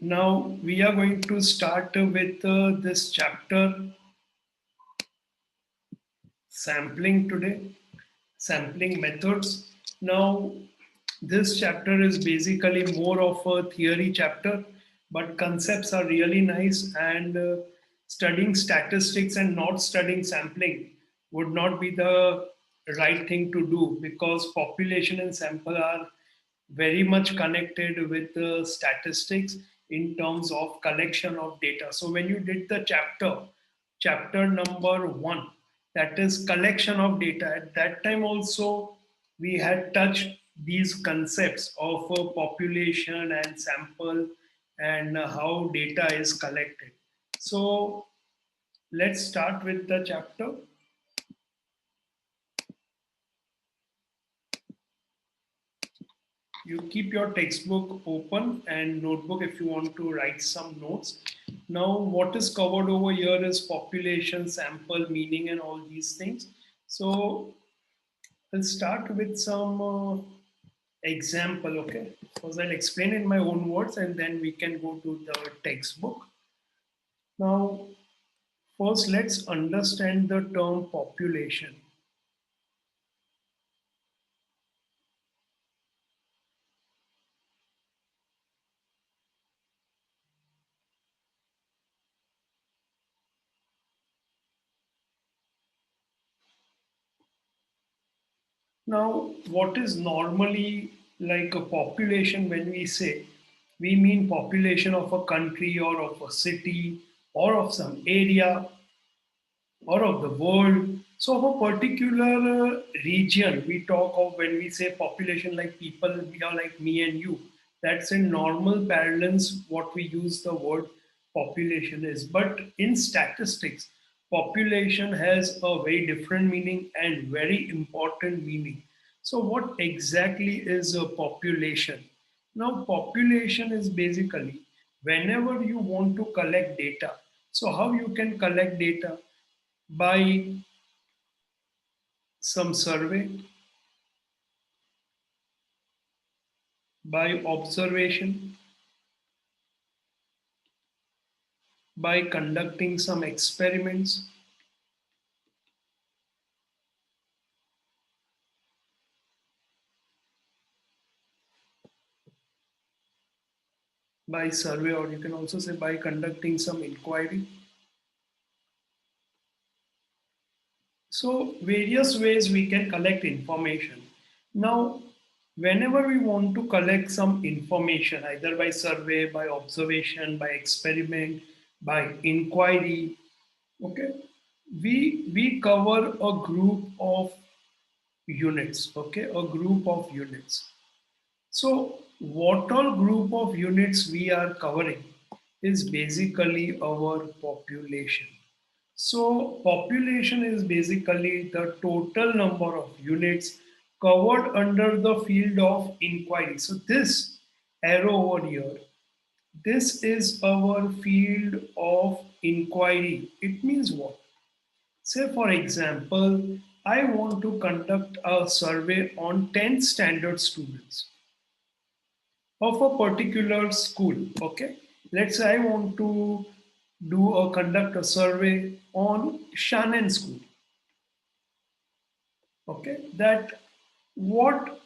Now we are going to start with this chapter sampling today, sampling methods. Now this chapter is basically more of a theory chapter, but concepts are really nice and studying statistics and not studying sampling would not be the right thing to do because population and sample are very much connected with statistics in terms of collection of data. So when you did the chapter number 1, that is collection of data, at that time also we had touched these concepts of population and sample and how data is collected. So let's start with the chapter. You keep your textbook open and notebook if you want to write some notes. Now, what is covered over here is population, sample, meaning, and all these things. So, I'll start with some example, okay? First, I'll explain in my own words and then we can go to the textbook. Now, first, let's understand the term population. Now, what is normally like a population when we say, we mean population of a country or of a city or of some area or of the world. So, of a particular region, we talk of when we say population like people, we are like me and you. That's in normal parlance what we use the word population is. But in statistics, population has a very different meaning and very important meaning. So, what exactly is a population? Now, population is basically whenever you want to collect data. So, how you can collect data? By some survey, by observation, by conducting some experiments, by survey, or you can also say by conducting some inquiry. So, various ways we can collect information. Now, whenever we want to collect some information, either by survey, by observation, by experiment, by inquiry, okay, we cover a group of units, okay, a group of units. So, what all group of units we are covering is basically our population. So, population is basically the total number of units covered under the field of inquiry. So, this arrow over here, this is our field of inquiry. It means what? Say, for example, I want to conduct a survey on 10th standard students of a particular school. Okay, let's say I want to do or conduct a survey on Shannon School. Okay, that what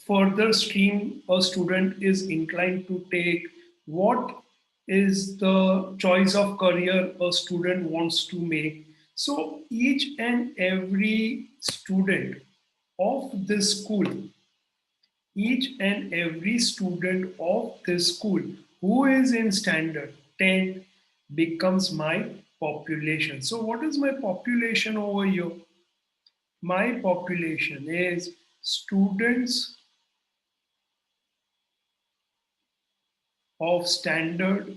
further stream a student is inclined to take, what is the choice of career a student wants to make. So each and every student of this school, each and every student of this school who is in standard 10 becomes my population. So what is my population over here? My population is students of standard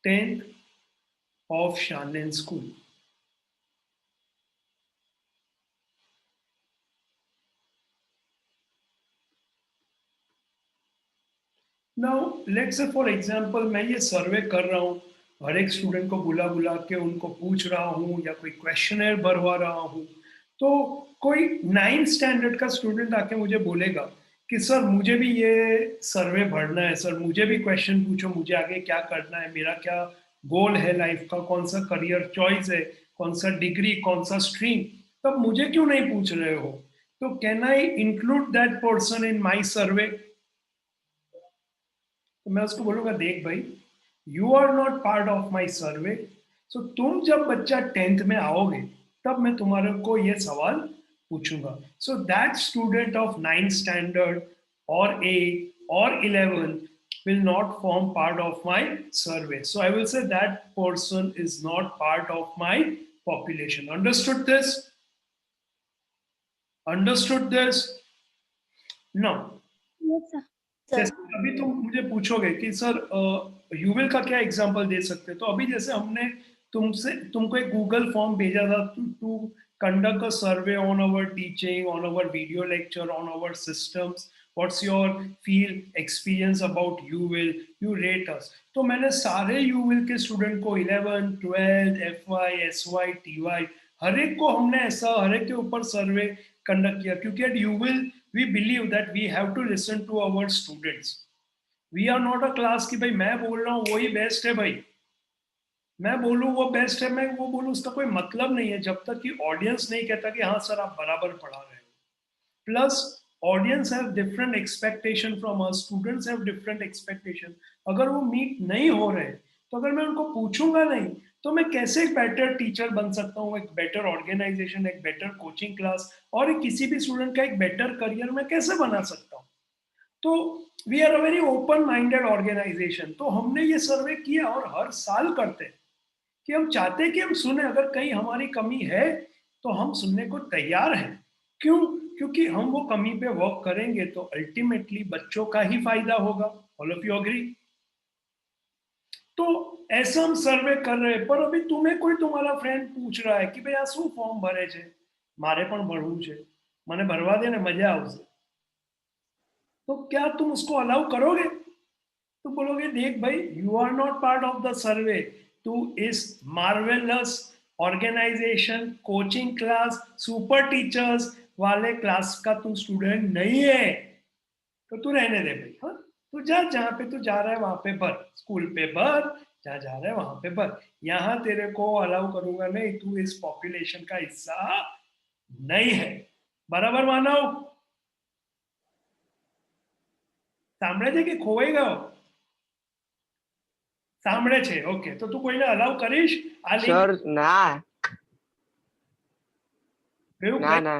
10th of Shannon School. Now, let's say for example, मैं ये सर्वे कर रहा हूँ, हर एक student को बुला बुला के उनको पूछ रहा हूँ या कोई क्वेश्चनर भरवा रहा हूँ, तो कोई 9th स्टैंडर्ड का स्टूडेंट आके मुझे बोलेगा कि सर मुझे भी ये सर्वे भरना है, सर मुझे भी क्वेश्चन पूछो, मुझे आगे क्या करना है, मेरा क्या गोल है लाइफ का, कौन सा करियर चॉइस है, कौन सा डिग्री, कौन सा स्ट्रीम, तब मुझे क्यों नहीं पूछ रहे हो? तो can I include that person in my survey? तो मैं उसको बोलूंगा, देख भाई, you are not part of my survey, so तुम जब बच्चा 10th में आओगे तब मैं तुम्हारे को ये सवाल पूछूंगा. So that student of 9th standard और 8 और 11 will not form part of my survey. So I will say that person is not part of my population. Understood this? Understood this? Now, Yes, sir. Sir. जैसे अभी तुम मुझे पूछोगे कि sir यूविल का क्या एग्जांपल दे सकते हैं, तो अभी जैसे हमने तुमको एक गूगल फॉर्म भेजा था to conduct a survey on our teaching, on our video lecture, on our systems, what's your feel experience about यूविल, यू रेट अस. तो मैंने सारे यूविल के स्टूडेंट को 11, 12, F Y, S Y, T Y, हर एक को हमने ऐसा हर एक के ऊपर सर्वे कंडक्ट किया, क्योंकि eight यूविल we believe that we have to listen to our students. We are not a class कि भाई मैं बोल रहा हूँ वही बेस्ट है भाई, मैं बोलूँ वो बेस्ट है, मैं वो बोलूँ, उसका कोई मतलब नहीं है जब तक कि ऑडियंस नहीं कहता कि हाँ सर आप बराबर पढ़ा रहे हो. Plus audience have different expectation from us, students have different expectation. अगर वो मीट नहीं हो रहे तो अगर मैं उनको पूछूंगा नहीं तो मैं कैसे एक बेटर टीचर बन सकता हूँ, एक बेटर ऑर्गेनाइजेशन, एक बेटर कोचिंग क्लास और किसी भी स्टूडेंट का एक बेटर करियर मैं कैसे बना सकता हूँ? तो we are a very open minded organisation. तो हमने ये सर्वे किया और हर साल करते हैं कि हम चाहते हैं कि हम सुने, अगर कहीं हमारी कमी है तो हम सुनने को तैयार हैं. क्यों? क्योंकि हम वो कमी पे वर्क करेंगे तो अल्टीमेटली बच्चों का ही फायदा होगा. All of you agree? तो ऐसा हम सर्वे कर रहे हैं. पर अभी तुम्हें कोई तुम्हारा फ्रेंड पूछ रहा है कि भाई आ શું ફોર્મ ભરે છે, મારે પણ ભરવું છે, મને ભરવા દે ને મજા આવશે, तो क्या तुम उसको अलाउ करोगे? तो बोलोगे देख भाई, you are not part of the survey, तू इस marvellous organisation, coaching class, super teachers वाले क्लास का तू स्टूडेंट नहीं है, तो तू रहने दे भाई. हाँ, तू जा, जहाँ पे तू जा रहा है वहां पे भर, स्कूल पे भर, जहाँ जा रहा है वहां पे भर. यहाँ तेरे को अलाउ करूंगा नहीं, तू इस पॉपुलेशन का हिस्सा नहीं है. बराबर मानो? સાંભળે છે કે ખોવાઈ ગયો? સાંભળે છે, ઓકે. તો તું કોઈને અલાઉ કરીશ આ લિંક? સર ના કયું ના ના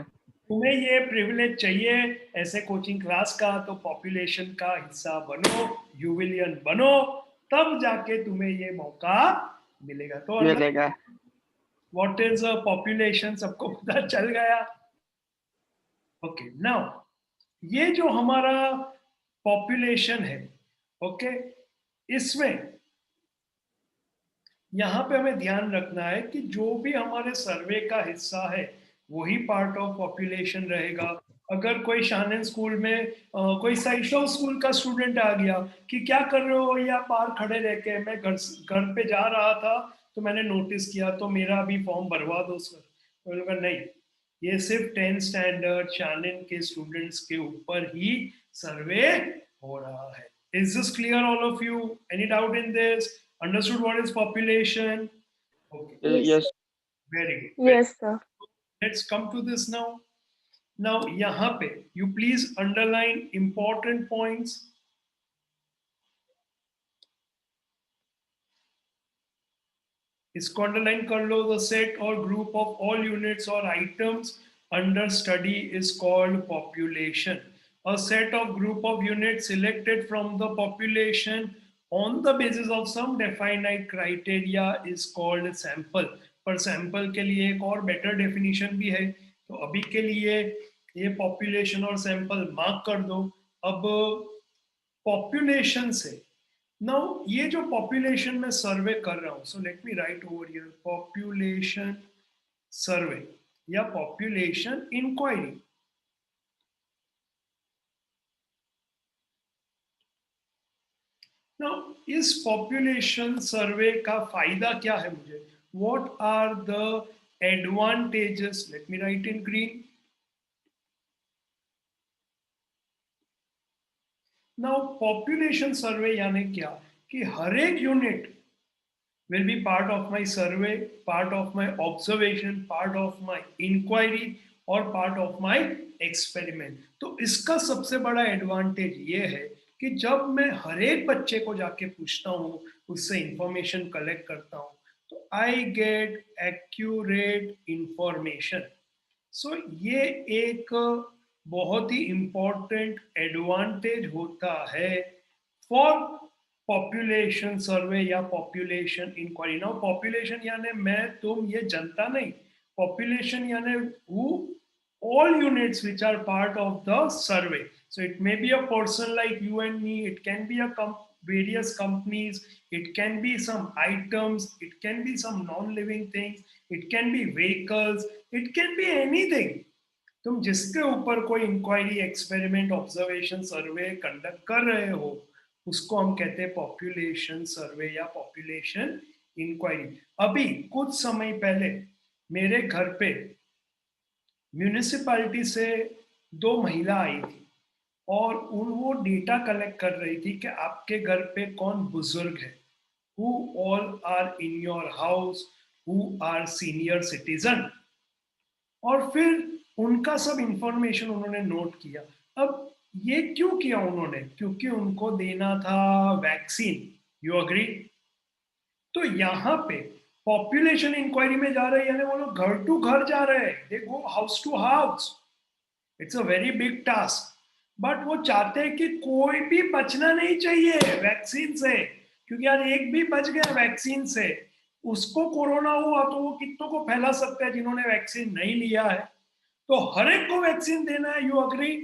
तुम्हें ये प्रिविलेज चाहिए ऐसे कोचिंग क्लास का, तो पॉपुलेशन का हिस्सा बनो, यूविलियन बनो, तब जाके तुम्हें ये मौका मिलेगा. तो मिलेगा. व्हाट इज अ पॉपुलेशन सबको पता चल गया? ओके. नाउ ये जो हमारा पॉपुलेशन है, ओके, इसमें यहाँ पे हमें ध्यान रखना है कि जो भी हमारे सर्वे का हिस्सा है वही पार्ट ऑफ पॉपुलेशन रहेगा. अगर कोई शानन स्कूल में कोई साइशो स्कूल का स्टूडेंट आ गया कि क्या कर रहे हो या बाहर खड़े रह के, मैं घर पे जा रहा था तो मैंने नोटिस किया तो मेरा भी फॉर्म भरवा दो सर, तो बोलूँगा नहीं, ये सिर्फ 10th स्टैंडर्ड शानन के स्टूडेंट्स के ऊपर ही सर्वे हो रहा है. Is this clear all of you? Any doubt in this? Understood what is population? Okay, yes very good. Yes, sir. Let's come to this now. Now, यहाँ पे you please underline important points. इसको underline कर लो. The set or group of all units or items under study is called population. A set of group of units selected from the population on the basis of some definite criteria is called sample. पर sample के लिए एक और better definition भी है, तो अभी के लिए ये population और sample mark कर दो. अब population से नाउ ये जो पॉपुलेशन में सर्वे कर रहा हूं, so let me write over here population survey या पॉपुलेशन इंक्वायरी. नाउ इस पॉपुलेशन सर्वे का फायदा क्या है मुझे? What are the advantages? Let me write in green. Now population survey यानी क्या कि हर एक unit will be part of my survey, part of my observation, part of my inquiry और part of my experiment. तो इसका सबसे बड़ा एडवांटेज ये है कि जब मैं हर एक बच्चे को जाके पूछता हूँ, उससे इंफॉर्मेशन कलेक्ट करता हूँ, तो आई गेट एक्यूरेट इंफॉर्मेशन. सो ये एक बहुत ही इम्पोर्टेंट एडवांटेज होता है फॉर पॉपुलेशन सर्वे या पॉपुलेशन इंक्वायरी. नाउ पॉपुलेशन यानी मैं तुम ये जनता नहीं, पॉपुलेशन यानी who all units which are part of the survey. So it may be a person like you and me, it can be a various companies, it can be some items, it can be some non-living things, it can be vehicles, it can be anything. तुम जिसके ऊपर कोई inquiry, experiment, observation, survey conduct कर रहे हो, उसको हम कहते हैं पॉपुलेशन सर्वे या पॉपुलेशन इंक्वायरी. अभी कुछ समय पहले मेरे घर पे म्यूनिसिपैलिटी से 2 महिला आई थी और वो डेटा कलेक्ट कर रही थी कि आपके घर पे कौन बुजुर्ग है, who all are in your house, who are senior citizen. और फिर उनका सब इंफॉर्मेशन उन्होंने नोट किया. अब ये क्यों किया उन्होंने? क्योंकि उनको देना था वैक्सीन. You agree? तो यहाँ पे पॉपुलेशन इंक्वायरी में जा रहे हैं यानी वो लोग घर टू घर जा रहे हैं, they go house to house. It's a very big task, but वो चाहते हैं कि कोई भी बचना नहीं चाहिए वैक्सीन से, क्योंकि यार एक भी बच गया वैक्सीन से, उसको कोरोना हुआ तो वो कितनों को फैला सकता है जिन्होंने वैक्सीन नहीं लिया है. तो हर एक को वैक्सीन देना है. You agree?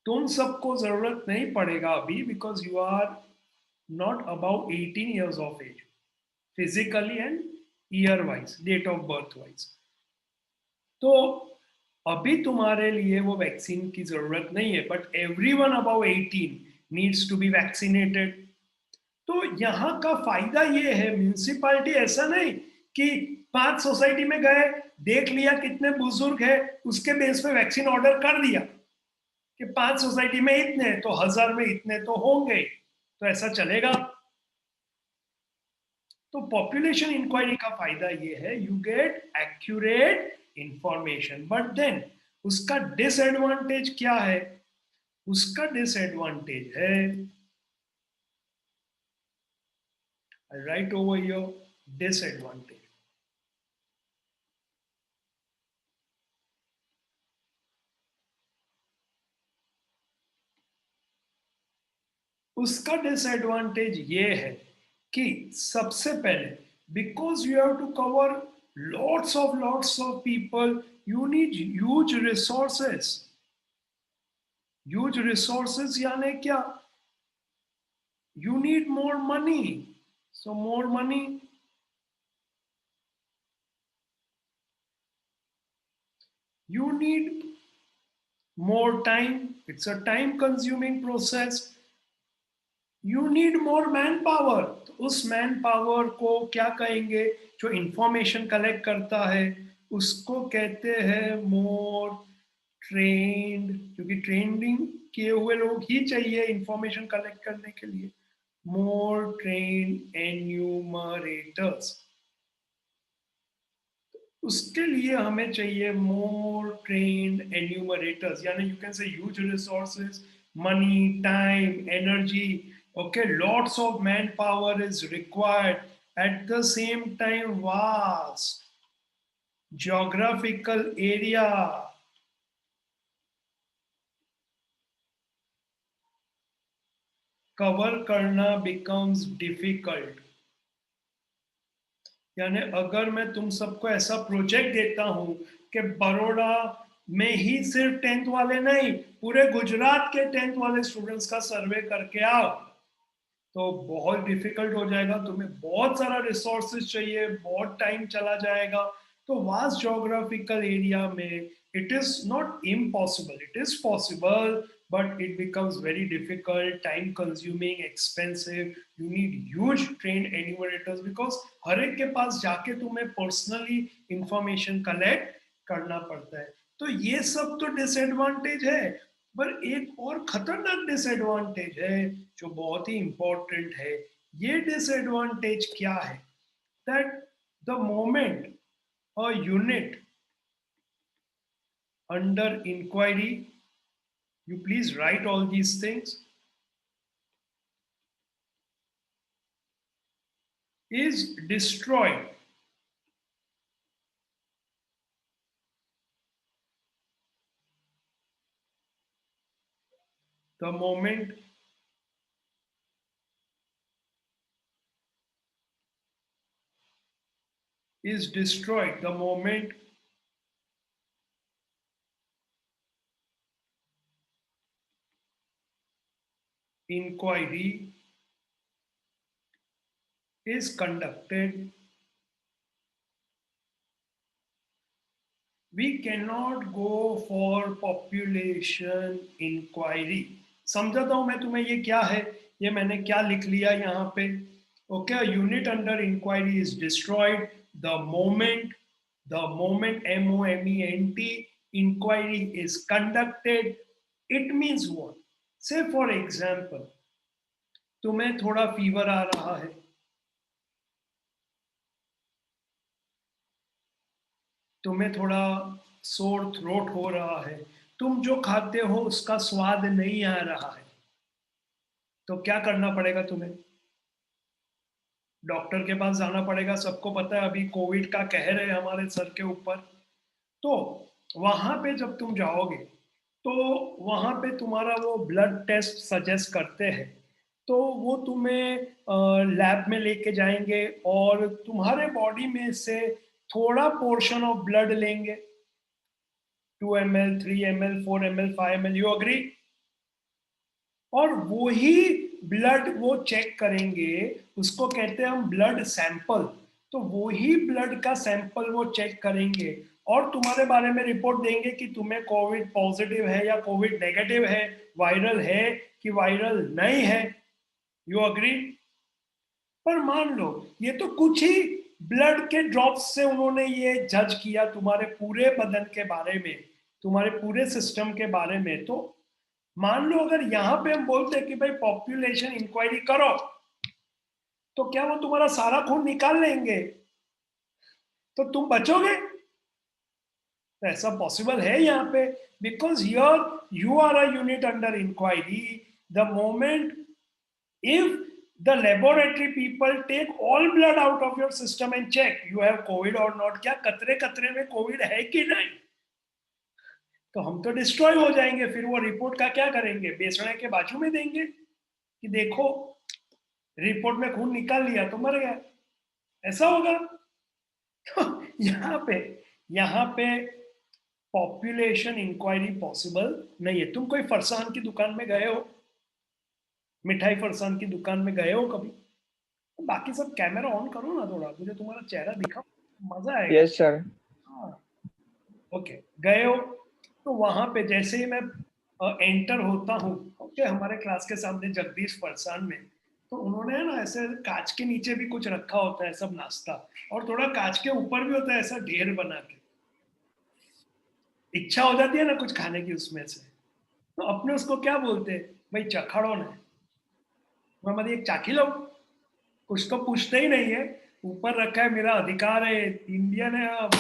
तुम सबको जरूरत नहीं पड़ेगा अभी, because you are not about 18 years of age physically and year wise, date of birth wise. तो अभी तुम्हारे लिए वो वैक्सीन की जरूरत नहीं है, but everyone above 18 needs to be vaccinated. तो यहाँ का फायदा ये है, म्यूनिसिपालिटी ऐसा नहीं कि 5 सोसाइटी में गए, देख लिया कितने बुजुर्ग है, उसके बेस पे वैक्सीन ऑर्डर कर दिया कि 5 सोसाइटी में इतने तो 1000 में इतने तो होंगे, तो ऐसा चलेगा? तो पॉपुलेशन इंक्वायरी का फायदा ये है, you get accurate information. But then उसका डिसएडवांटेज क्या है? उसका डिसएडवांटेज है, I write over here disadvantage. उसका डिसएडवांटेज ये है कि सबसे पहले, because you have to cover lots of people, you need huge resources. Huge resources यानी क्या? You need more money. So more money, you need more time. It's a time consuming process. You need more manpower. तो उस man power को क्या कहेंगे? जो information collect करता है उसको कहते हैं मोर ट्रेंड, क्योंकि ट्रेनिंग किए हुए लोग ही चाहिए इंफॉर्मेशन कलेक्ट करने के लिए. मोर ट्रेंड एन्यूमरेटर्स, उसके लिए हमें चाहिए मोर ट्रेन्ड एन्यूमरेटर्स. यानी you can say huge resources, money, time, energy. Okay, lots of manpower is required. At the same time, vast geographical area. Cover करना becomes difficult. यानी अगर मैं तुम सबको ऐसा प्रोजेक्ट देता हूं कि बड़ौदा में ही सिर्फ 10th वाले नहीं, पूरे गुजरात के 10th वाले स्टूडेंट्स का सर्वे करके आओ, तो बहुत डिफिकल्ट हो जाएगा. तुम्हें बहुत सारा रिसोर्सेज चाहिए, बहुत टाइम चला जाएगा. तो वास्ट ज्योग्राफिकल एरिया में it is not impossible, it is possible, but it becomes very difficult, time consuming, expensive. You need huge trained enumerators because हर एक के पास जाके तुम्हें पर्सनली इंफॉर्मेशन कलेक्ट करना पड़ता है. तो ये सब तो डिसएडवांटेज है. पर एक और खतरनाक डिसएडवांटेज है जो बहुत ही इंपॉर्टेंट है। ये डिसएडवांटेज क्या है? That the moment a unit under inquiry, you please write all these things, is destroyed, the moment is destroyed, the moment inquiry is conducted. We cannot go for population inquiry. समझाता हूं मैं तुम्हें ये क्या है, ये मैंने क्या लिख लिया यहाँ पे। Okay, unit under inquiry is destroyed the moment moment inquiry is conducted. It means what? Say for example, तुम्हें थोड़ा फीवर आ रहा है, तुम्हें थोड़ा सोर थ्रोट हो रहा है, तुम जो खाते हो उसका स्वाद नहीं आ रहा है, तो क्या करना पड़ेगा तुम्हें? डॉक्टर के पास जाना पड़ेगा। सबको पता है अभी कोविड का कहर है हमारे सर के ऊपर। तो वहां पे जब तुम जाओगे तो वहां पे तुम्हारा वो ब्लड टेस्ट सजेस्ट करते हैं, तो वो तुम्हें लैब में लेके जाएंगे और तुम्हारे बॉडी में से थोड़ा पोर्शन ऑफ ब्लड लेंगे, 2 ml, 3 ml, 4 ml, 5 ml, you agree? और वो ही ब्लड वो चेक करेंगे, उसको कहते हैं हम ब्लड सैंपल। तो वो ही ब्लड का सैंपल वो चेक करेंगे और तुम्हारे बारे में रिपोर्ट देंगे कि तुम्हें कोविड पॉजिटिव है या कोविड नेगेटिव है, वायरल है कि वायरल नहीं है। You agree? पर मान लो ये तो कुछ ही ब्लड के ड्रॉप्स से उन्होंने ये जज किया तुम्हारे पूरे बदन के बारे में, तुम्हारे पूरे सिस्टम के बारे में। तो मान लो अगर यहां पे हम बोलते हैं कि भाई पॉपुलेशन इंक्वायरी करो, तो क्या वो तुम्हारा सारा खून निकाल लेंगे? तो तुम बचोगे? तो ऐसा पॉसिबल है यहाँ पे, because here you are a unit under inquiry. The moment if the laboratory people take all blood out of your system and check you have covid or not, क्या कतरे कतरे में कोविड है कि नहीं, तो हम तो डिस्ट्रॉय हो जाएंगे। फिर वो रिपोर्ट का क्या करेंगे? बेसणे के बाजू में देंगे कि देखो रिपोर्ट में खून निकाल लिया तो मर गया, ऐसा होगा। तो यहाँ पे पॉपुलेशन इंक्वायरी पॉसिबल नहीं है। तुम कोई फरसान की दुकान में गए हो, मिठाई फरसान की दुकान में गए हो कभी? तो बाकी सब कैमरा ऑन करो ना, थोड़ा मुझे तुम्हारा चेहरा दिखाओ, मजा आएगा। Yes sir. हाँ, ओके, गए हो तो वहां पे जैसे ही मैं एंटर होता हूँ, ओके, हमारे क्लास के सामने जगदीश फरसान में, तो उन्होंने ना ऐसे कांच के नीचे भी कुछ रखा होता है सब नाश्ता, और थोड़ा कांच के ऊपर भी होता है ऐसा ढेर बना के। इच्छा हो जाती है ना कुछ खाने की उसमें से, तो अपने उसको क्या बोलते हैं? भाई चखाड़ो ना, मैं मतलब एक चाखी लो। कुछ तो पूछते ही नहीं है, ऊपर रखा है मेरा अधिकार है, इंडियन है, अब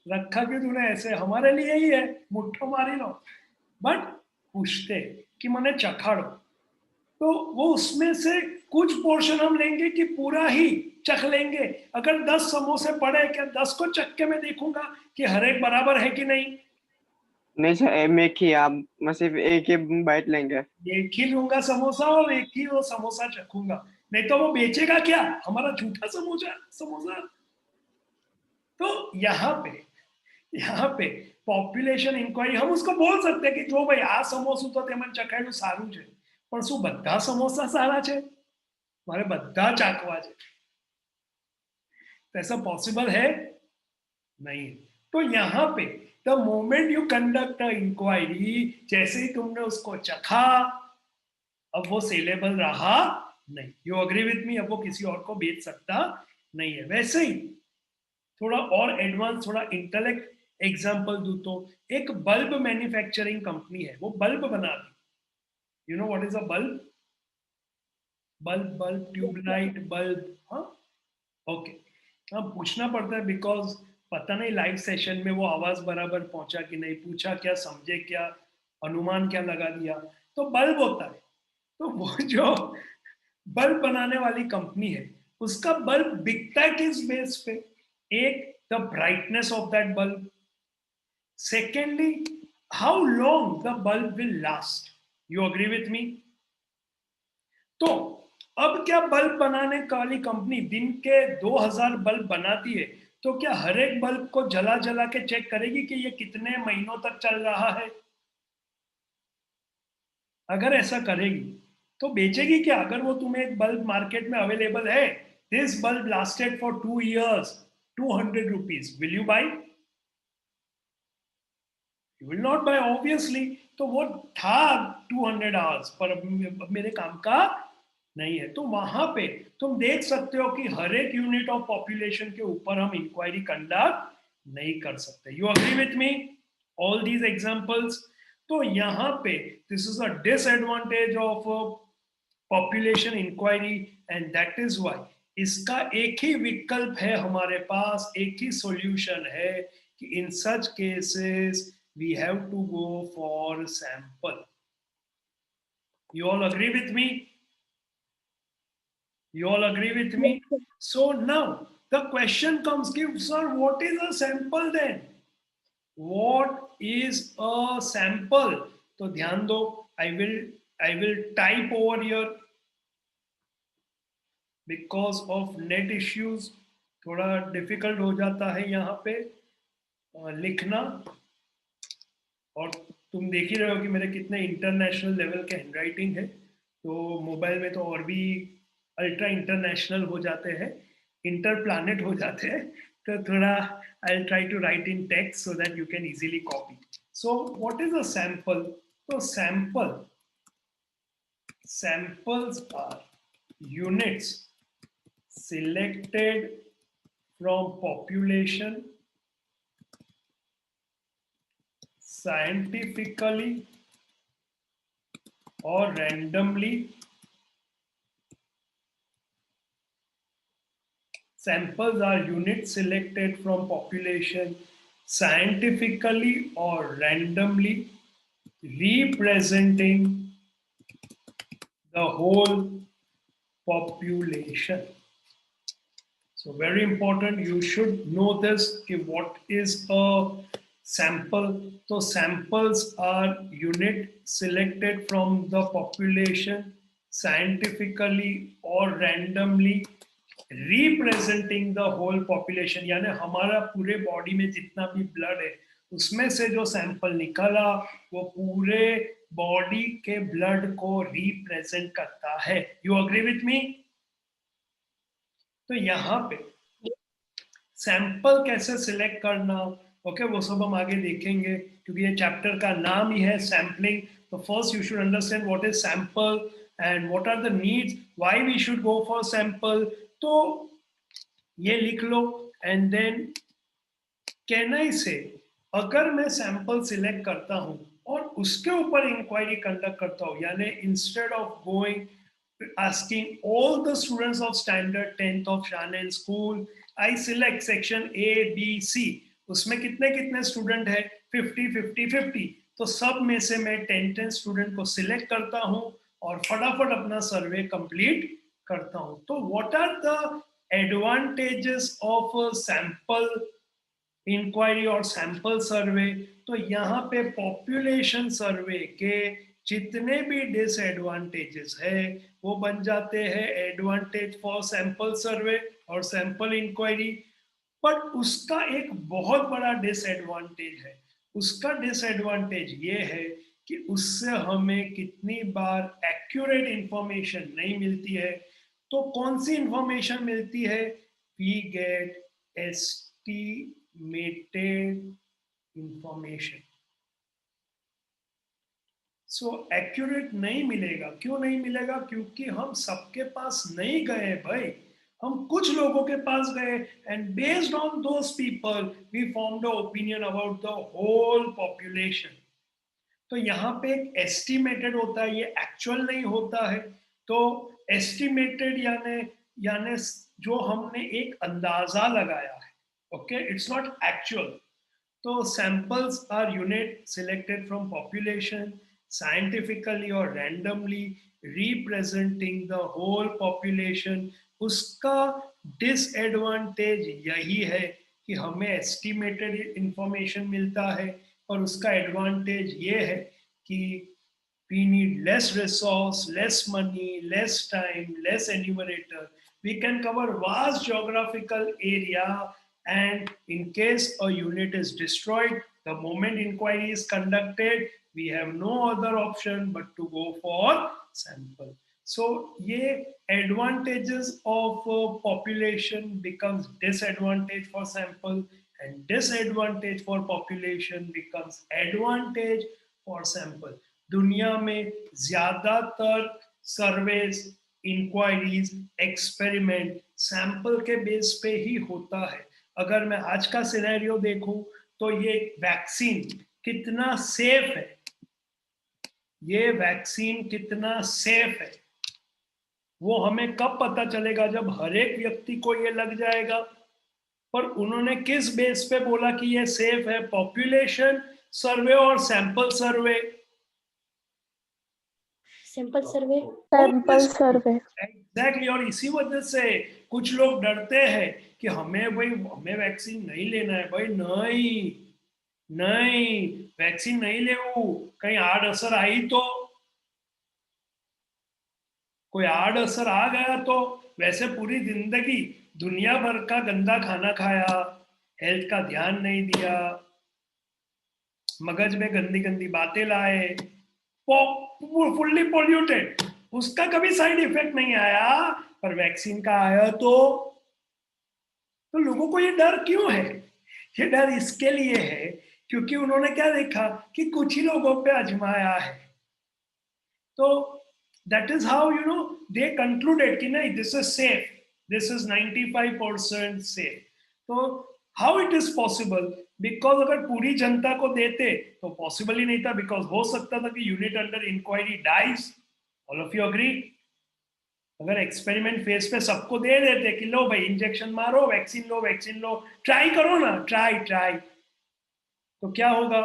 रखा क्यों तूने ऐसे, हमारे लिए ही है, मुट्ठो मारी लो। बट पूछते कि मैंने चखाड़ो, तो वो उसमें से कुछ पोर्शन हम लेंगे कि पूरा ही चख लेंगे? अगर 10 समोसे पड़े, क्या 10 को चख के मैं देखूंगा कि हर एक बराबर है कि नहीं? नहीं सर, एक ही आप सिर्फ एक ही बाइट लेंगे। एक ही लूंगा समोसा और एक ही वो समोसा चखूंगा, नहीं तो वो बेचेगा क्या हमारा झूठा समोसा समोसा। तो यहाँ पे પોપ્યુલેશન ઇન્ક્વાયરી हम उसको बोल सकते हैं कि जो भाई આ સમોસું તો તેમને ચખાયેલું સારું છે, પણ શું બધા સમોસા સારા છે? મારે બધા ચાખવા છે, तो ऐसा पॉसिबल है नहीं। तो यहाँ पे the moment you conduct a inquiry, जैसे ही तुमने उसको चखा, अब वो सेलेबल रहा नहीं। यू अग्री विथ मी? अब वो किसी और को बेच सकता नहीं है। वैसे ही थोड़ा और एडवांस, थोड़ा इंटेलेक्ट एग्जाम्पल दूं तो एक बल्ब मैन्युफैक्चरिंग कंपनी है, वो बल्ब बना रही, you know what is a bulb? Bulb bulb tube light bulb, हाँ, ओके। हाँ, पूछना पड़ता है बिकॉज पता नहीं लाइव सेशन में वो आवाज बराबर पहुंचा कि नहीं, पूछा क्या, समझे क्या, अनुमान क्या लगा दिया। तो बल्ब होता है, तो वो जो बल्ब बनाने वाली कंपनी है, उसका बल्ब बिकता है किस बेस पे? एक, the brightness of that bulb, secondly how long the bulb will last. You agree with मी? तो अब क्या बल्ब बनाने वाली कंपनी दिन के 2000 बल्ब बनाती है, तो क्या हर एक बल्ब को जला जला के चेक करेगी कि ये कितने महीनों तक चल रहा है? अगर ऐसा करेगी तो बेचेगी क्या? अगर वो तुम्हें एक बल्ब मार्केट में अवेलेबल है, this bulb lasted for 2 years, 200 rupees, will you buy? You will not buy obviously. तो वो था 200 आवर्स, पर अब मेरे काम का नहीं है। तो वहां पे तुम देख सकते हो कि हर एक यूनिट ऑफ पॉपुलेशन के ऊपर हम इंक्वायरी कंडक्ट नहीं कर सकते। You agree with me all these examples? तो यहाँ पे this is a disadvantage of population inquiry, and that is why इसका एक ही विकल्प है हमारे पास, एक ही सॉल्यूशन है कि in such cases we have to go for sample. You all agree with me? You all agree with me? Yes, sir. So now the question comes, sir, what is a sample then? What is a sample? तो ध्यान दो, I will type over here because of net issues, थोड़ा difficult हो जाता है यहाँ पे लिखना। और तुम देख ही रहे हो कि मेरे कितने इंटरनेशनल लेवल के हैंडराइटिंग है, तो मोबाइल में तो और भी अल्ट्रा इंटरनेशनल हो जाते हैं, इंटर प्लानेट हो जाते हैं। तो थोड़ा I try to write in text so that you can easily copy. So what is a sample? तो samples are units selected from population scientifically or randomly. Samples are units selected from population scientifically or randomly, representing the whole population. So very important, you should know this, what is a sample. So samples are unit selected from the population scientifically or randomly, representing the whole population, यानी हमारा पूरे body में जितना भी blood है उसमें से जो सैंपल निकला वो पूरे बॉडी के ब्लड को रिप्रेजेंट करता है। यू अग्री विथ मी? तो यहाँ पे सैंपल कैसे सिलेक्ट करना, ओके, वो सब हम आगे देखेंगे क्योंकि ये चैप्टर का नाम ही है सैम्पलिंग। तो first you should understand what is sample and what are the needs, why we should go for sample. तो ये लिख लो, and then can I say, अगर मैं सैंपल सिलेक्ट करता हूं और उसके ऊपर इंक्वायरी कंडक्ट करता हूं, यानी instead of going asking all the students of standard 10th of Shannon school, I select section A, B, C, उसमें कितने कितने स्टूडेंट है? 50 50 50। तो सब में से मैं 10 स्टूडेंट को सिलेक्ट करता हूं और फटाफट अपना सर्वे कंप्लीट करता हूं। तो what are the advantages of sample inquiry और सैंपल सर्वे? तो यहाँ पे पॉपुलेशन सर्वे के जितने भी डिसएडवांटेजेस है वो बन जाते हैं एडवांटेज फॉर सैंपल सर्वे और सैंपल इंक्वायरी। बट उसका एक बहुत बड़ा डिसएडवांटेज है। उसका डिसएडवांटेज ये है कि उससे हमें कितनी बार एक्यूरेट इंफॉर्मेशन नहीं मिलती है। तो कौन सी इंफॉर्मेशन मिलती है? We get estimated information. So accurate नहीं मिलेगा। क्यों नहीं मिलेगा? क्योंकि हम सबके पास नहीं गए भाई, हम कुछ लोगों के पास गए and based on those people we formed a opinion about the whole population. तो यहाँ पे एक एस्टिमेटेड होता है, ये एक्चुअल नहीं होता है। तो एस्टिमेटेड यानी यानी जो हमने एक अंदाजा लगाया है, okay, it's not actual. So samples are unit selected from population scientifically or randomly representing the whole population। उसका डिसएडवांटेज यही है कि हमें एस्टिमेटेड इंफॉर्मेशन मिलता है, और उसका एडवांटेज ये है कि we need less resource, less money, less time, less enumerator. We can cover vast geographical area, and in case a unit is destroyed, the moment inquiry is conducted, we have no other option but to go for sample. So, ये advantages of population becomes disadvantage for sample, and disadvantage for population becomes advantage for sample। दुनिया में ज्यादातर Sarves, inquiries, experiment sample के base पे ही होता है। अगर मैं आज का सिनेरियो देखूं तो ये वैक्सीन कितना सेफ है, ये वैक्सीन कितना सेफ है, वो हमें कब पता चलेगा? जब हर एक व्यक्ति को ये लग जाएगा। पर उन्होंने किस बेस पे बोला कि ये सेफ है? पॉपुलेशन सर्वे और सैंपल सर्वे। Sample survey. एग्जैक्टली। और इसी वजह से कुछ लोग डरते हैं कि हमें वैक्सीन नहीं लेना है भाई। नहीं नहीं, वैक्सीन नहीं ले, कहीं आड़ असर आई तो, कोई आड़ असर आ गया तो। वैसे पूरी जिंदगी दुनिया भर का गंदा खाना खाया, हेल्थ का ध्यान नहीं दिया, मगज में गंदी गंदी बातें लाए, फुल्ली पॉल्यूटेड, उसका कभी साइड इफेक्ट नहीं आया, पर वैक्सीन का आया तो लोगों को ये डर क्यों है? ये डर इसके लिए है क्योंकि उन्होंने क्या देखा कि कुछ ही लोगों पे आजमाया है। तो that is how they concluded कि नहीं, this is safe, this is 95% safe. तो how it is possible? Because अगर पूरी जनता को देते तो पॉसिबल ही नहीं था, बिकॉज हो सकता था कि unit under inquiry dies. All of you agree? अगर एक्सपेरिमेंट फेज पे सबको दे देते कि लो भाई इंजेक्शन मारो, वैक्सीन लो, ट्राई करो ना, ट्राई, तो क्या होगा?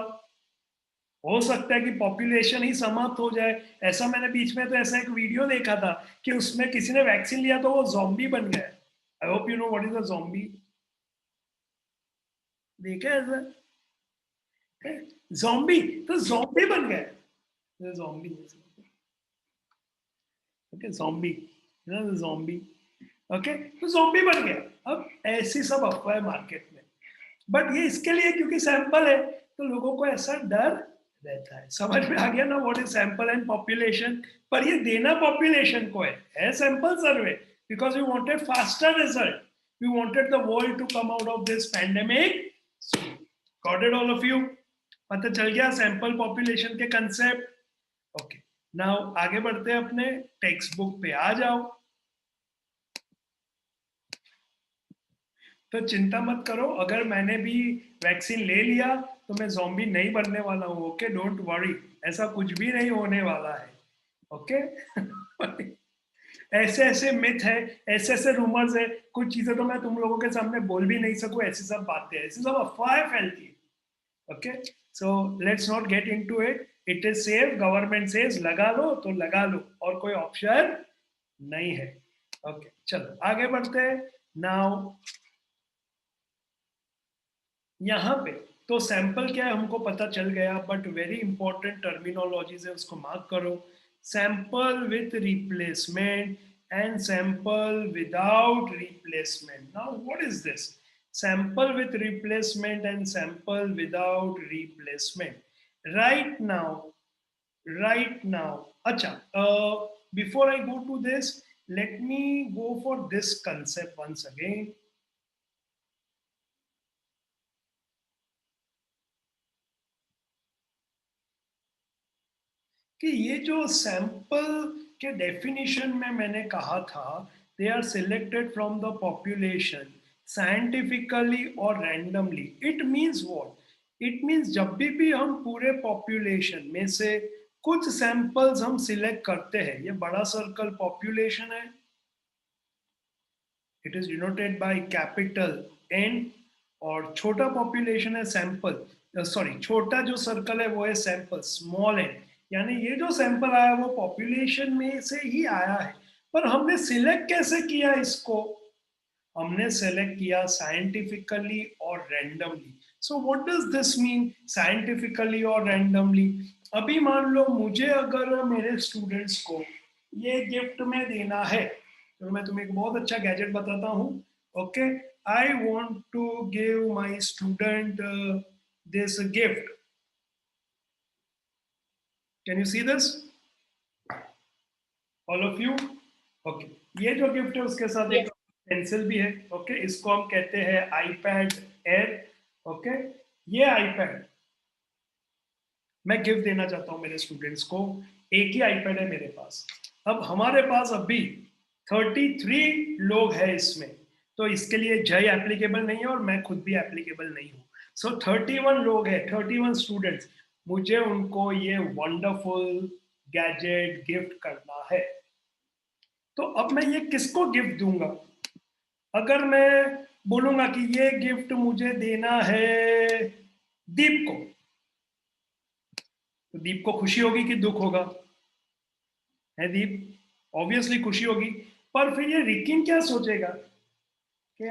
हो सकता है कि पॉपुलेशन ही समाप्त हो जाए। ऐसा मैंने बीच में तो ऐसा एक वीडियो देखा था कि उसमें किसी ने वैक्सीन लिया तो वो ज़ॉम्बी बन गया। I hope you know what is a zombie. देखा ऐसा? ज़ॉम्बी, तो ज़ॉम्बी बन गया, zombie. Okay, zombie, zombie. Okay, तो ज़ॉम्बी बन गया। अब ऐसी सब अफवाह है मार्केट में, बट ये इसके लिए क्योंकि सैंपल है तो लोगों को ऐसा डर रहता है। समझ में आ गया ना what is sample and population? पर ये देना पॉपुलेशन को है sample survey, because we wanted faster result, we wanted the world to come out of this pandemic. Got it all of you? पता चल गया सैंपल पॉपुलेशन के कंसेप्ट? ओके, नाउ आगे बढ़ते हैं, अपने टेक्स्ट बुक पे आ जाओ। तो चिंता मत करो, अगर मैंने भी वैक्सीन ले लिया तो मैं ज़ॉम्बी नहीं बनने वाला हूँ। ओके, डोंट वरी, ऐसा कुछ भी नहीं होने वाला है। ओके ऐसे ऐसे मिथ है, ऐसे ऐसे रूमर्स है, कुछ चीजें तो मैं तुम लोगों के सामने बोल भी नहीं सकूं। ऐसी सब बातें, ऐसी सब अफवाहें फैलती है। Okay, so let's not get into it. It is safe, government says लगा लो तो लगा लो, और कोई ऑप्शन नहीं है। ओके, चलो आगे बढ़ते हैं। नाउ यहाँ पे तो सैंपल क्या है हमको पता चल गया, बट वेरी इंपॉर्टेंट टर्मिनोलॉजीज है, उसको मार्क करो। Sample with replacement and sample without replacement. Now what is this? Sample with replacement and sample without replacement. Right now अच्छा, before I go to this, let me go for this concept once again। कि ये जो sample के definition में मैंने कहा था they are selected from the population scientifically or randomly. It means what? It means जब भी हम पूरे population में से कुछ सैंपल्स हम सिलेक्ट करते हैं, ये बड़ा सर्कल पॉपुलेशन है, it is denoted by capital N, और छोटा पॉपुलेशन है सैंपल, सॉरी छोटा जो सर्कल है वो है सैंपल, स्मॉल एन, यानी ये जो सैंपल आया वो पॉपुलेशन में से ही आया है। पर हमने सिलेक्ट कैसे किया इसको? हमने सेलेक्ट किया साइंटिफिकली और randomly. So what does this mean, scientifically और रैंडमली? अभी मान लो मुझे अगर मेरे स्टूडेंट्स को ये गिफ्ट में देना है, तो मैं तुम्हें एक बहुत अच्छा गैजेट बताता हूँ। Okay, I want to give my student this gift. Can you see this all of you? Okay, ये जो गिफ्ट है उसके साथ एक पेंसिल भी है। ओके, इसको हम कहते हैं आईपैड एयर। ओके, ये आईपैड मैं गिफ्ट देना चाहता हूं मेरे स्टूडेंट्स को। एक ही आईपैड है मेरे पास। अब हमारे पास अभी 33 लोग हैं इसमें, तो इसके लिए जय एप्लीकेबल नहीं है और मैं खुद भी एप्लीकेबल नहीं हूं। सो 31 लोग हैं, 31 स्टूडेंट्स, मुझे उनको ये वंडरफुल गैजेट गिफ्ट करना है। तो अब मैं ये किसको गिफ्ट दूंगा? अगर मैं बोलूंगा कि ये गिफ्ट मुझे देना है दीप को, तो दीप को खुशी होगी कि दुख होगा? है दीप, ऑब्वियसली खुशी होगी। पर फिर ये रिकिन क्या सोचेगा कि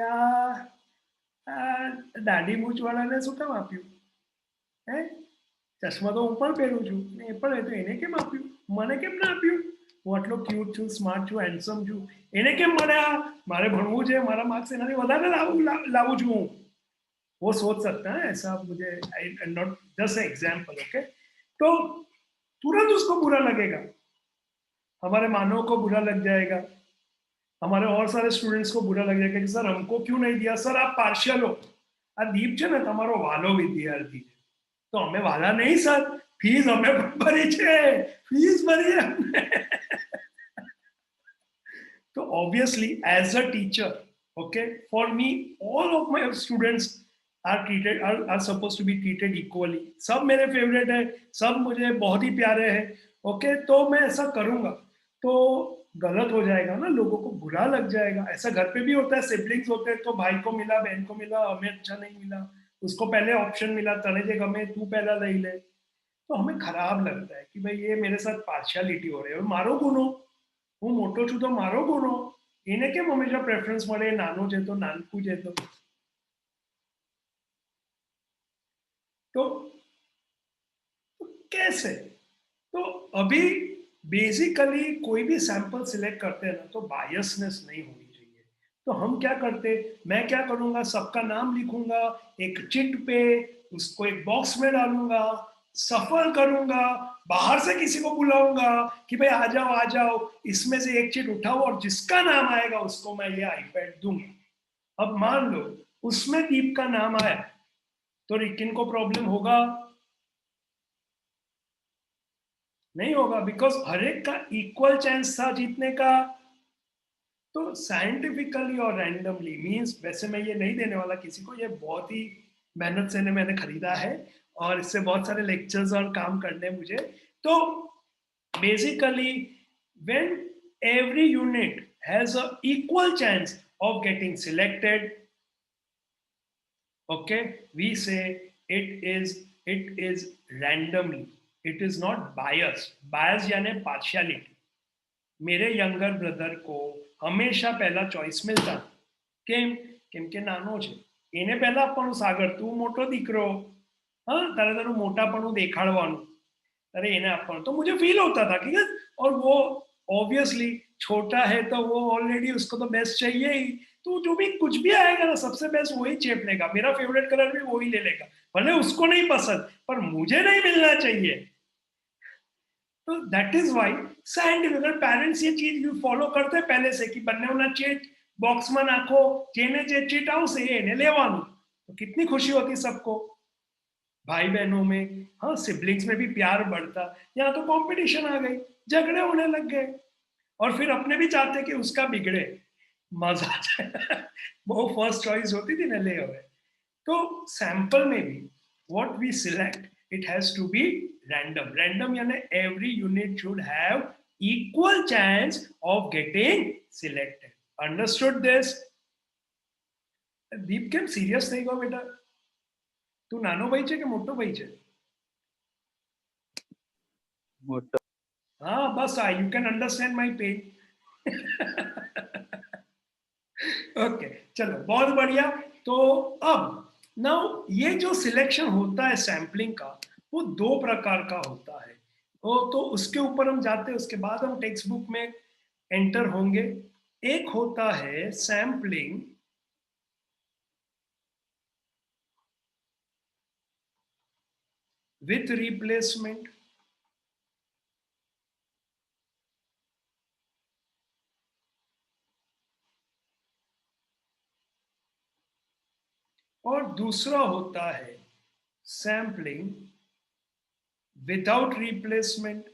દાઢી મૂછ વાળાને શું કામ આપ્યું? હે, ચશ્મા તો હું પણ પહેરું છું ને એ પણ તો એને કેમ આપ્યું, મને કેમ ના આપ્યું? હું આટલો ક્યુટ છું, સ્માર્ટ છું, હેન્ડસમ છું, એને કેમ મળ્યા? મારે ભણવું છે, મારા માર્ક્સ એનાથી વધારે લાવું છું હું। वो सोच सकता है ऐसा, मुझे आई नॉट जस्ट एग्जाम्पल। ओके, तो तुरंत उसको बुरा लगेगा, हमारे मानव को बुरा लग जाएगा, हमारे और सारे स्टूडेंट्स को बुरा लग जाएगा कि सर हमको क्यों नहीं दिया, सर आप पार्शियल हो। आ दीप છે ને તમારો વાલો વિદ્યાર્થી છે, તો અમે વાલા નહીં સર, ફીસ અમે ભરી છે, ફીસ ભરી हमने। तो obviously as a teacher, okay, for me all of my students are supposed to be treated equally। सब मेरे फेवरेट है, सब मुझे बहुत ही प्यारे हैं। ओके, तो मैं ऐसा करूंगा तो गलत हो जाएगा ना, लोगों को बुरा लग जाएगा। ऐसा घर पे भी होता है, सिबलिंग्स होते हैं, तो भाई को मिला, बहन को मिला, हमें अच्छा नहीं मिला, उसको पहले ऑप्शन मिला, तने जे गमे तू पहला ले ले, तो हमें खराब लगता है कि भाई ये मेरे साथ पार्शियलिटी हो रही है। मारो गुनो, હું મોટો છું તો મારો ગુનો, એને કેમ હંમેશા પ્રેફરન્સ મળે, નાનો છે તો નાનકું છે तो कैसे? तो अभी बेसिकली कोई भी सैंपल सिलेक्ट करते हैं ना, तो बायसनेस नहीं होनी चाहिए। तो हम क्या करते, मैं क्या करूंगा, सबका नाम लिखूंगा एक चिट पे, उसको एक बॉक्स में डालूंगा, सफल करूंगा, बाहर से किसी को बुलाऊंगा कि भाई आ जाओ, इसमें से एक चिट उठाओ और जिसका नाम आएगा उसको मैं ये आईपैड दूंगा। अब मान लो उसमें दीप का नाम आया, तो रिकिन को प्रॉब्लम होगा? नहीं होगा, बिकॉज हर एक का इक्वल चांस था जीतने का। तो साइंटिफिकली और रैंडमली मींस, वैसे मैं ये नहीं देने वाला किसी को, ये बहुत ही मेहनत से मैंने खरीदा है और इससे बहुत सारे लेक्चर्स और काम करने मुझे। तो basically when every unit has a equal chance of getting selected, okay, we say it is randomly, it is not biased। bias यानी partiality। मेरे यंगर ब्रदर को हमेशा पहला चॉइस मिलता, કેમ? કેમ કે નાનો છે, એને પહેલા આપવાનું સાગર, તું મોટો દીકરો, हाँ तारे तारू मोटापणું દેખાડવાનું, अरे એને આપવાનું। तो मुझे फील होता था कि, और वो ऑब्वियसली छोटा है तो वो ऑलरेडी उसको तो बेस्ट चाहिए ही, तो जो भी कुछ भी आएगा ना सबसे बेस्ट वही चेप लेगा, मेरा फेवरेट कलर भी वही ले लेगा, भले उसको नहीं पसंद पर मुझे नहीं मिलना चाहिए। तो that is why scientific parents ये चीज फॉलो करते हैं पहले से कि બંનેના ચીટ બોક્સમાં નાખો, જેને જે ચીટ આવશે એને લેવાનું। तो कितनी खुशी होती सबको, भाई बहनों में, हाँ सिबलिंग्स में भी प्यार बढ़ता। यहाँ तो कंपटीशन आ गई, झगड़े होने लग गए, और फिर अपने भी चाहते कि उसका बिगड़े। मजा आ जाए। वो फर्स्ट चॉइस होती थी ना ले हुए। तो सैंपल में भी what we select it has to be random. Random यानी every unit should have equal chance of getting selected. Understood this? Deep came serious नहीं गो बेटा? तू नानो भाई छे के मोटो भाई छे? मोटो। हाँ बस you can understand my pain. Okay चलो बहुत बढ़िया। तो अब नाउ ये जो सिलेक्शन होता है सैम्पलिंग का वो दो प्रकार का होता है। वो तो उसके ऊपर हम जाते हैं, उसके बाद हम टेक्स्ट बुक में एंटर होंगे। एक होता है सैम्पलिंग विथ रिप्लेसमेंट, और दूसरा होता है sampling without replacement.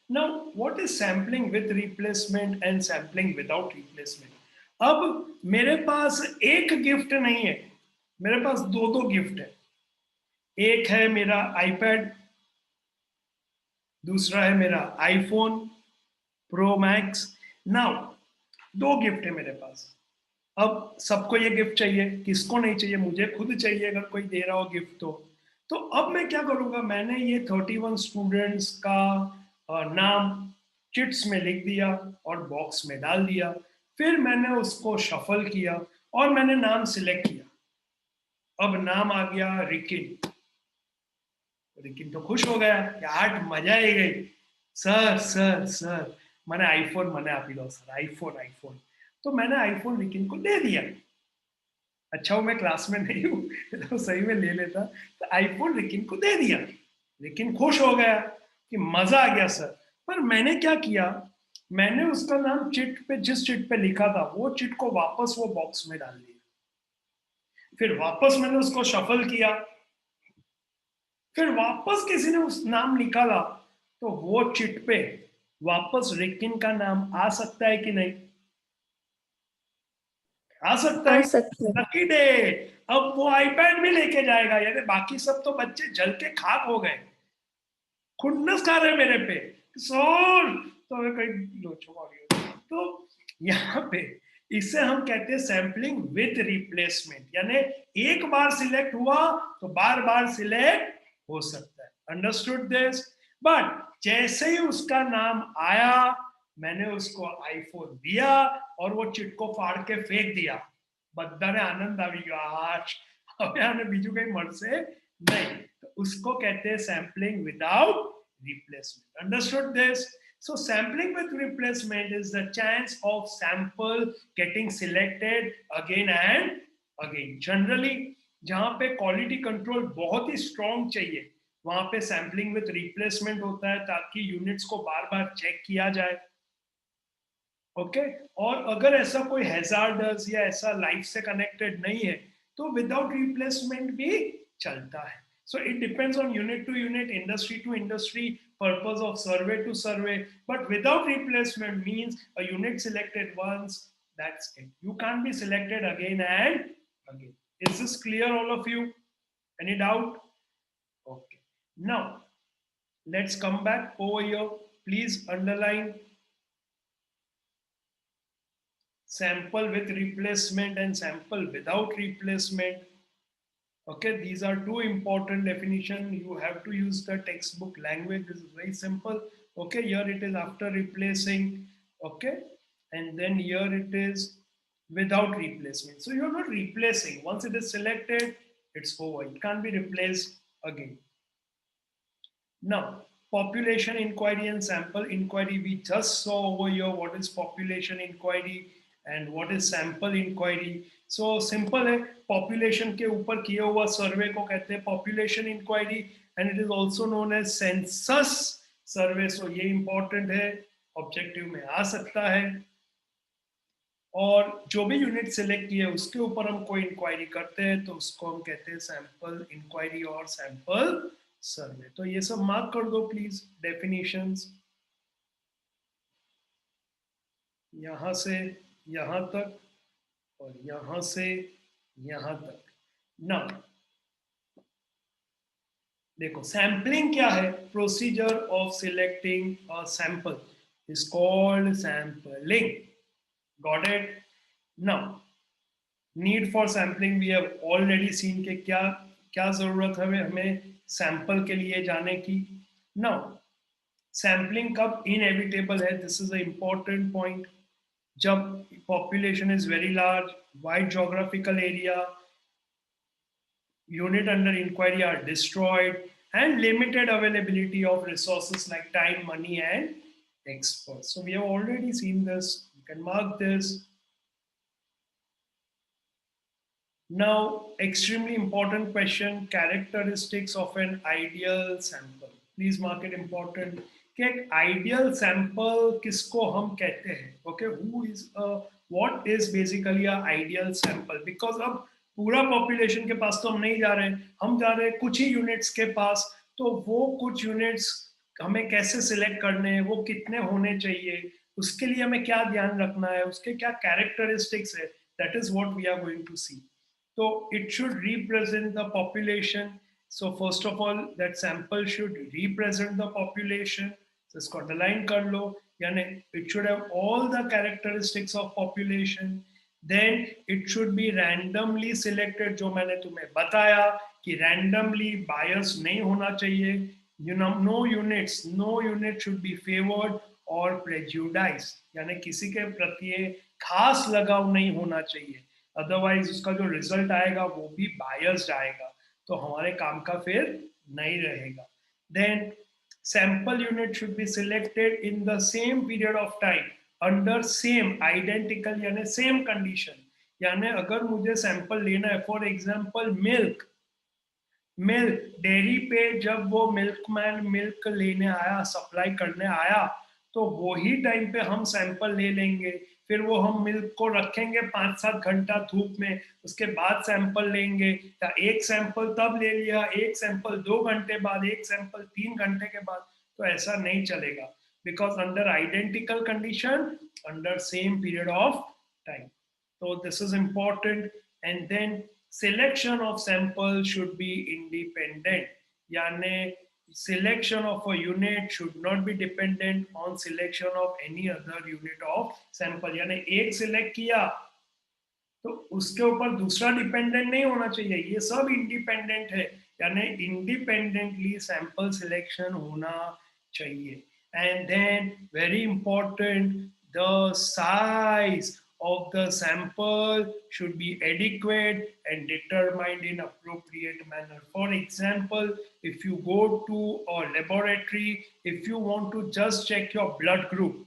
Now, what is sampling with replacement and sampling without replacement? अब मेरे पास एक गिफ्ट नहीं है, मेरे पास दो दो गिफ्ट है। एक है मेरा आईपैड, दूसरा है मेरा आईफोन प्रो मैक्स। नाउ दो गिफ्ट है मेरे पास। अब सबको ये गिफ्ट चाहिए, किसको नहीं चाहिए? मुझे खुद चाहिए अगर कोई दे रहा हो गिफ्ट तो अब मैं क्या करूंगा, मैंने ये 31 स्टूडेंट्स का नाम चिट्स में लिख दिया और बॉक्स में डाल दिया। फिर मैंने उसको शफल किया और मैंने नाम सिलेक्ट किया। अब नाम आ गया रिकिन। रिकिन तो खुश हो गया, यार मजा ही गई। सर सर सर मैंने आईफोन मैंने आप ही दो सर, आईफोन आईफोन। तो मैंने आईफोन रिकिन को दे दिया। अच्छा वो मैं क्लास में नहीं हूँ तो सही में ले लेता। तो आईफोन रिकिन को दे दिया, रिकिन खुश हो गया कि मजा आ गया सर। पर मैंने क्या किया, मैंने उसका नाम चिट पे, जिस चिट पे लिखा था वो चिट को वापस वो बॉक्स में डाल दिया। फिर वापस मैंने उसको शफल किया, फिर वापस किसी ने उस नाम निकाला तो वो चिट पे वापस रिकिन का नाम आ सकता है कि नहीं? आ सकता है। Lucky day. अब वो आईपैड भी लेके जाएगा, यानी बाकी सब तो बच्चे जल के खाक हो गए, खुन्नस खा रहे मेरे पे सोल। तो हमें कहीं लोचो आ गया। तो यहाँ पे इसे हम कहते हैं सैम्पलिंग विथ रिप्लेसमेंट, यानी एक बार सिलेक्ट हुआ तो बार बार सिलेक्ट हो सकता है। Understood this? बट जैसे ही उसका नाम आया मैंने उसको आईफोन दिया और वो चिट को फाड़ के फेंक दिया। बद्दाने आनंद आ गया, आज हमें आने बीजू कहीं मर से नहीं। तो उसको कहते हैं sampling without replacement. Understood this? So sampling with replacement is the chance of sample getting selected again and again. Generally जहां पे क्वालिटी कंट्रोल बहुत ही स्ट्रॉन्ग चाहिए वहां पे सैम्पलिंग विथ रिप्लेसमेंट होता है, ताकि यूनिट्स को बार बार चेक किया जाए। ओके और अगर ऐसा कोई हैजार्डस या ऐसा लाइफ से कनेक्टेड नहीं है तो विदाउट रिप्लेसमेंट भी चलता है। So it depends on unit to unit, industry to industry, purpose of survey to survey. But without replacement means a unit selected once, that's it. You can't be selected again and again. Is this clear, all of you? Any doubt? Okay. Now, let's come back over here. Please underline sample with replacement and sample without replacement. Okay, these are two important definition. You have to use the textbook language. This is very simple. Okay, here it is after replacing. Okay, and then here it is without replacement. So you're not replacing. Once it is selected, it's over. It can't be replaced again. Now, population inquiry and sample inquiry. We just saw over here what is population inquiry and what is sample inquiry. So simple है, population के ऊपर किया हुआ सर्वे को कहते हैं population inquiry and it is also known as census survey. So ये important है, objective में आ सकता है। और जो भी यूनिट सिलेक्ट किए उसके ऊपर हम कोई इंक्वायरी करते हैं तो उसको हम कहते हैं सैंपल इंक्वायरी और सैंपल सर्वे। तो ये सब मार्क कर दो प्लीज, डेफिनेशंस यहां से यहां तक और यहां से यहां तक। ना देखो सैम्पलिंग क्या है, procedure of selecting a sample is called sampling. Got it? Now need for sampling we have already seen के क्या क्या जरूरत है हमें सैंपल के लिए जाने की। नाउ सैम्पलिंग कब इनएविटेबल है, this is a important point, जब population is very large, wide geographical area, unit under inquiry are destroyed, and limited availability of resources like time, money, and experts. So we have already seen this. You can mark this. Now, extremely important question, characteristics of an ideal sample. Please mark it important. कि एक ideal sample किसको हम कहते हैं? Okay, who is a, what is basically a ideal sample? Because अब पूरा population के पास तो हम नहीं जा रहे हैं, हम जा रहे हैं कुछ ही units के पास, तो वो कुछ units हमें कैसे select करने हैं, वो कितने होने चाहिए, उसके लिए हमें क्या ध्यान रखना है, उसके क्या characteristics है, that is what we are going to see. So it should represent the population. So first of all, that sample should represent the population. So इसको underline कर लो, यानी it should have all the characteristics of population. Then it should be randomly selected, जो मैंने तुम्हें बताया कि randomly bias नहीं होना चाहिए. You know, no unit should be favored or prejudiced. यानी किसी के प्रति खास लगाव नहीं होना चाहिए, अदरवाइज उसका जो रिजल्ट आएगा वो भी बायस्ड आएगा, तो हमारे काम का फिर नहीं रहेगा. Then sample unit should be selected in the same period of time under same identical यानी सेम कंडीशन. यानी अगर मुझे सैंपल लेना है, फॉर एग्जांपल मिल्क डेयरी पे जब वो मिल्कमैन मिल्क लेने आया, सप्लाई करने आया, तो वो ही टाइम पे हम सैंपल ले लेंगे, फिर वो हम मिल्क को रखेंगे 5-7 घंटा धूप में, उसके बाद सैंपल लेंगे, या एक सैंपल तब ले लिया, एक सैंपल 2 घंटे बाद, एक सैंपल 3 घंटे के बाद, तो ऐसा नहीं चलेगा, because under identical condition under same period of time. So this is important. And then selection of sample should be independent. यानी selection of a unit should not be dependent on selection of any other unit of sample. यानी एक select किया तो उसके ऊपर दूसरा dependent नहीं होना चाहिए, ये सब इंडिपेंडेंट है, यानी इंडिपेंडेंटली सैंपल सिलेक्शन होना चाहिए. And then very important, the size of the sample should be adequate and determined in appropriate manner. For example, if you go to a laboratory, if you want to just check your blood group,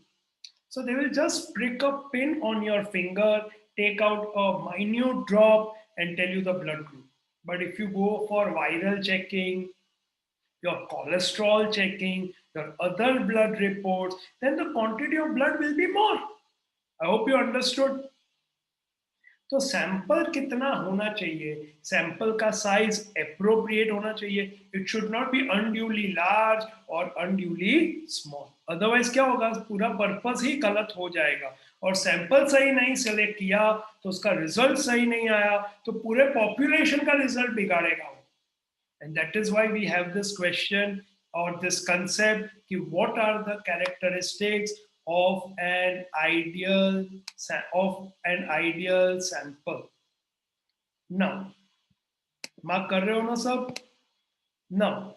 so they will just prick a pin on your finger, take out a minute drop and tell you the blood group. But if you go for viral checking, your cholesterol checking, your other blood reports, then the quantity of blood will be more. I hope you understood. तो sample कितना होना चाहिए, sample का size appropriate होना चाहिए. It should not be unduly large और unduly small, otherwise क्या होगा, पूरा पर्पस ही गलत हो जाएगा, और सैंपल सही नहीं सेलेक्ट किया तो उसका रिजल्ट सही नहीं आया, तो पूरे पॉपुलेशन का रिजल्ट बिगाड़ेगा. And that is why we have this question और दिस कंसेप्ट कि what are the characteristics of an ideal sample. Now, mark कर रहे हो ना सब? Now,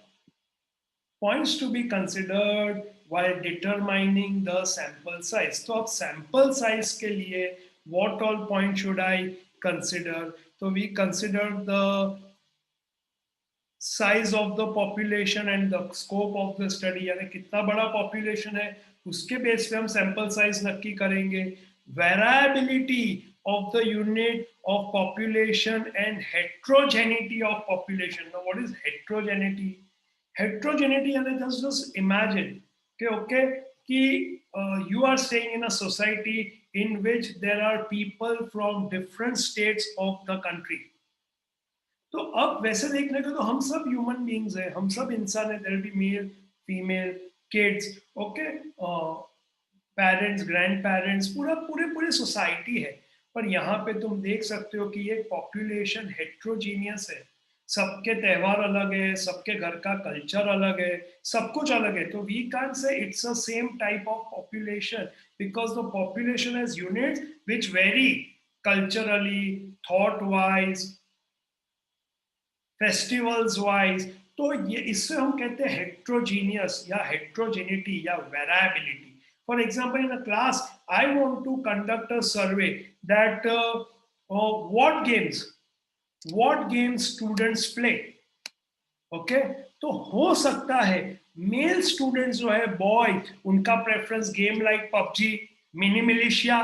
points to be considered while determining the sample size. तो अब sample size के लिए what all points should I consider? So we consider the size of the population and the scope of the study, यानी कितना बड़ा population है उसके base पे हम सैंपल साइज नक्की करेंगे. Variability of the unit of population and heterogeneity of population. Now what is heterogeneity? Heterogeneity यानी जस्ट इमेजिन कि you are staying in a society in which there are people from different states of the country. तो अब वैसे देखने को तो हम सब ह्यूमन बीइंग्स हैं, हम सब इंसान है, there be male female kids, okay, parents grandparents, पूरा पूरे पूरे सोसाइटी है। पर यहाँ पे तुम देख सकते हो कि ये पॉपुलेशन हेट्रोजीनियस है, सबके त्योहार अलग है, सबके घर का कल्चर अलग है, सब कुछ अलग है। तो we can't say it's a same type of population because the population has units which very culturally, thought wise, festivals wise. तो ये इससे हम कहते हैं हेट्रोजीनियस या हेट्रोजेनिटी या variability. For example in a class I want to conduct a survey that what games students play, okay, तो हो सकता है मेल स्टूडेंट्स जो है बॉय, उनका preference game like PUBG, mini militia,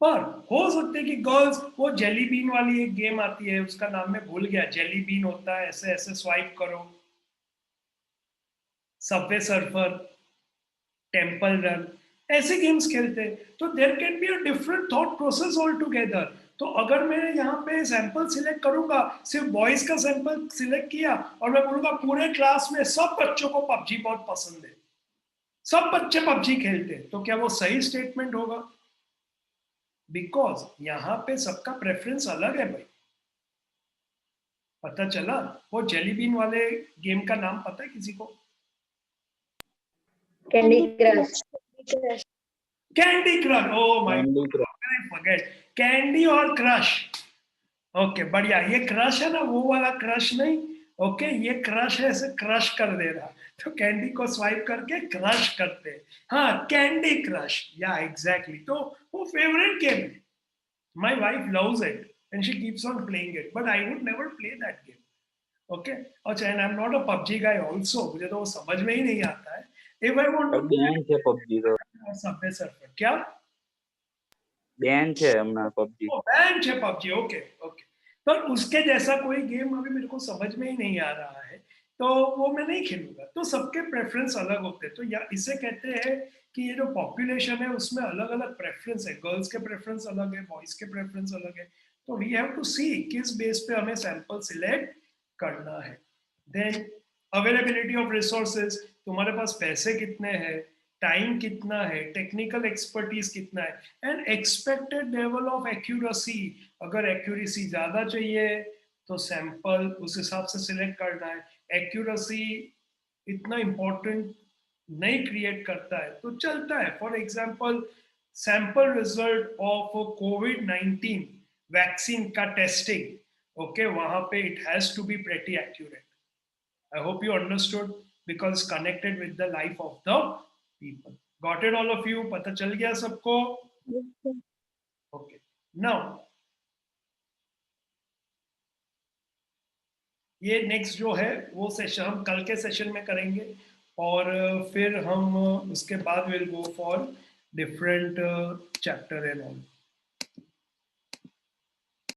पर हो सकते कि गर्ल्स वो जेली बीन वाली एक गेम आती है, उसका नाम मैं भूल गया, जेली बीन होता है, ऐसे ऐसे स्वाइप करो, सबवे सर्फर, टेम्पल रन, ऐसे गेम्स खेलते हैं। तो there can be a different thought process all together. तो अगर मैं यहाँ पे सैंपल सिलेक्ट करूंगा, सिर्फ बॉयज का सैंपल सिलेक्ट किया और मैं बोलूंगा पूरे क्लास में सब बच्चों को पबजी बहुत पसंद है, सब बच्चे पबजी खेलते हैं, तो क्या वो सही स्टेटमेंट होगा? बिकॉज यहाँ पे सबका प्रेफरेंस अलग है भाई। पता चला? वो जेली बीन वाले गेम का नाम पता है किसी को? Candy crush. Candy crush. Oh my God, candy और क्रश। ओके बढ़िया, ये क्रश है ना, वो वाला क्रश नहीं, ओके, ये क्रश है, ऐसे क्रश कर दे रहा, तो कैंडी को स्वाइप करके क्रश करते हैं। हाँ, कैंडी क्रश, या एग्जैक्टली। तो वो फेवरेट गेम है, my wife loves it and she keeps on playing it, but I would never play that game, okay. अच्छा, and I am not a PUBG guy also, मुझे तो वो समझ में ही नहीं आता है। इफ आई वांट टू બેન છે પબજી તો सबवे सर्फर, क्या બેન છે હમણાં પબજી बैन है पबजी, ओके ओके। पर उसके जैसा कोई गेम अभी मेरे को समझ में ही नहीं आ रहा है, तो वो मैं नहीं खेलूंगा। तो सबके प्रेफरेंस अलग होते हैं, तो या इसे कहते हैं कि ये जो पॉपुलेशन है उसमें अलग अलग प्रेफरेंस है, गर्ल्स के प्रेफरेंस अलग है, बॉयज के प्रेफरेंस अलग है। तो वी हैव टू सी किस बेस पे हमें सैंपल सिलेक्ट करना है। देन अवेलेबिलिटी ऑफ रिसोर्सेज, तुम्हारे पास पैसे कितने हैं, टाइम कितना है, टेक्निकल एक्सपर्टीज कितना है, and expected level of accuracy. अगर एक्यूरेसी ज्यादा चाहिए तो सैंपल उस हिसाब से सिलेक्ट करना है। एक्यूरेसी इतना इंपॉर्टेंट नहीं क्रिएट करता है तो चलता है। For example sample result of कोविड-19 वैक्सीन का टेस्टिंग, ओके, वहां पे it has to be pretty accurate. I hope you understood because it's connected with the life of the people. Got it, all of you? पता चल गया सबको? Okay. Now, ये next जो है वो सेशन हम कल के सेशन में करेंगे, और फिर हम उसके बाद will go for different chapter and all.